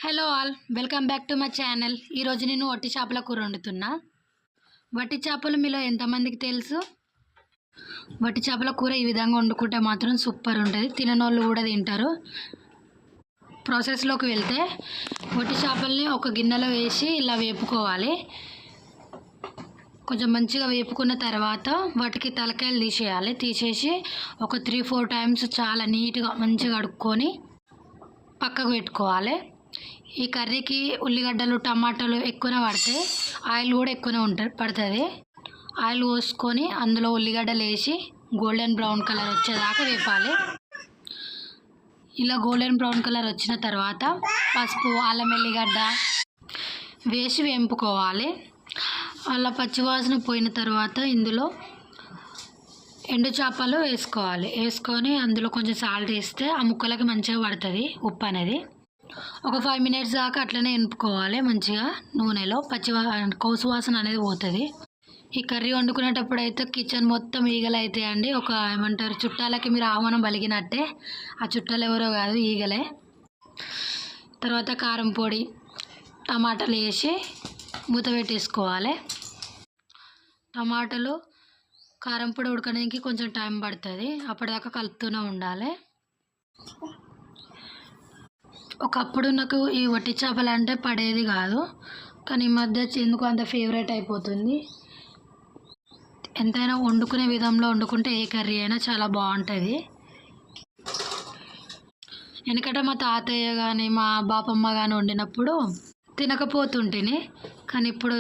Hello all, welcome back to my channel. ఈరోజు నేను వట్టి చేపల కూర వండుతున్నా. వట్టి చేపలు మీలో ఎంతమందికి తెలుసు? వట్టి చేపల కూర ఈ విధంగా వండుకుంటే మాత్రం సూపర్ ఉంటుంది. తిననోళ్ళు కూడా తింటారు. ప్రాసెస్లోకి వెళ్తే వట్టి చేపల్ని ఒక గిన్నెలో వేసి ఇలా వేపుకోవాలి. కొంచెం మంచిగా వేపుకున్న తర్వాత వాటికి తలకాయలు తీసేసి ఒక 3-4 టైమ్స్ చాలా నీట్గా మంచిగా కడుక్కొని పక్కకు పెట్టుకోవాలి. ఈ కర్రీకి ఉల్లిగడ్డలు టమాటాలు ఎక్కువనే పడతాయి, ఆయిల్ కూడా ఎక్కువనే పడుతుంది. ఆయిల్ పోసుకొని అందులో ఉల్లిగడ్డలు వేసి గోల్డెన్ బ్రౌన్ కలర్ వచ్చేదాకా వేపాలి. ఇలా గోల్డెన్ బ్రౌన్ కలర్ వచ్చిన తర్వాత పసుపు, అల్లం వెల్లిగడ్డ వేసి వేపుకోవాలి. అలా పచ్చివాసన పోయిన తర్వాత ఇందులో ఎండు చేపలు వేసుకొని అందులో కొంచెం సాల్ట్ వేస్తే ఆ ముక్కలకి మంచిగా పడుతుంది ఉప్పు అనేది. ఒక 5 మినిట్స్ దాకా అట్లనే ఎనుపుకోవాలి మంచిగా నూనెలో. కౌసు వాసన అనేది పోతుంది. ఈ కర్రీ వండుకునేటప్పుడు అయితే కిచెన్ మొత్తం ఈగలు అవుతాయండి. ఏమంటారు, చుట్టాలకి మీరు ఆహ్వానం పలిగినట్టే. ఆ చుట్టాలు ఎవరో కాదు, ఈగలే. తర్వాత కారం పొడి, టమాటాలు వేసి మూత పెట్టేసుకోవాలి. టమాటాలు కారం పొడి ఉడకడానికి కొంచెం టైం పడుతుంది. అప్పటిదాకా కలుపుతూనే ఉండాలి. ఒకప్పుడు నాకు ఈ వట్టి చేపలు అంటే పడేది కాదు, కానీ ఈ మధ్య ఎందుకు అంత ఫేవరెట్ అయిపోతుంది. ఎంతైనా వండుకునే విధంలో వండుకుంటే ఏ కర్రీ అయినా చాలా బాగుంటుంది. ఎందుకంటే మా తాతయ్య కానీ మా బాపమ్మ కానీ వండినప్పుడు తినకపోతుంటేనే, కానీ ఇప్పుడు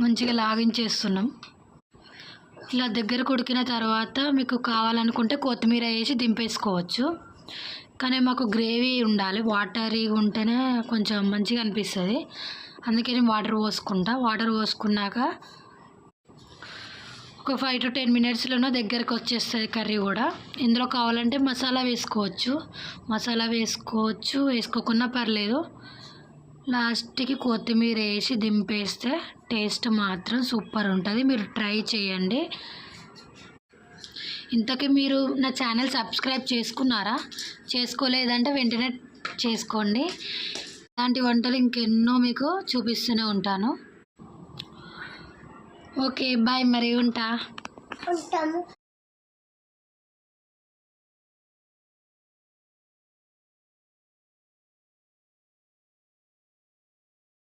మంచిగా లాగించేస్తున్నాం. ఇలా దగ్గరకు ఉడికిన తర్వాత మీకు కావాలనుకుంటే కొత్తిమీర వేసి దింపేసుకోవచ్చు. కానీ మాకు గ్రేవీ ఉండాలి, వాటరీగా ఉంటేనే కొంచెం మంచిగా అనిపిస్తుంది. అందుకే నేను వాటర్ పోసుకున్నాక ఒక 5 to 10 మినిట్స్లోనూ దగ్గరకు వచ్చేస్తుంది కర్రీ కూడా. ఇందులో కావాలంటే మసాలా వేసుకోవచ్చు, వేసుకోకున్నా పర్లేదు. లాస్ట్కి కొత్తిమీర వేసి దింపేస్తే టేస్ట్ మాత్రం సూపర్ ఉంటుంది. మీరు ట్రై చేయండి. ఇంతకీ మీరు నా ఛానల్ సబ్స్క్రైబ్ చేసుకున్నారా? చేసుకోలేదంటే వెంటనే చేసుకోండి. ఇలాంటి వంటలు ఇంకెన్నో మీకు చూపిస్తూనే ఉంటాను. Okay, bye. మరి ఉంటాము.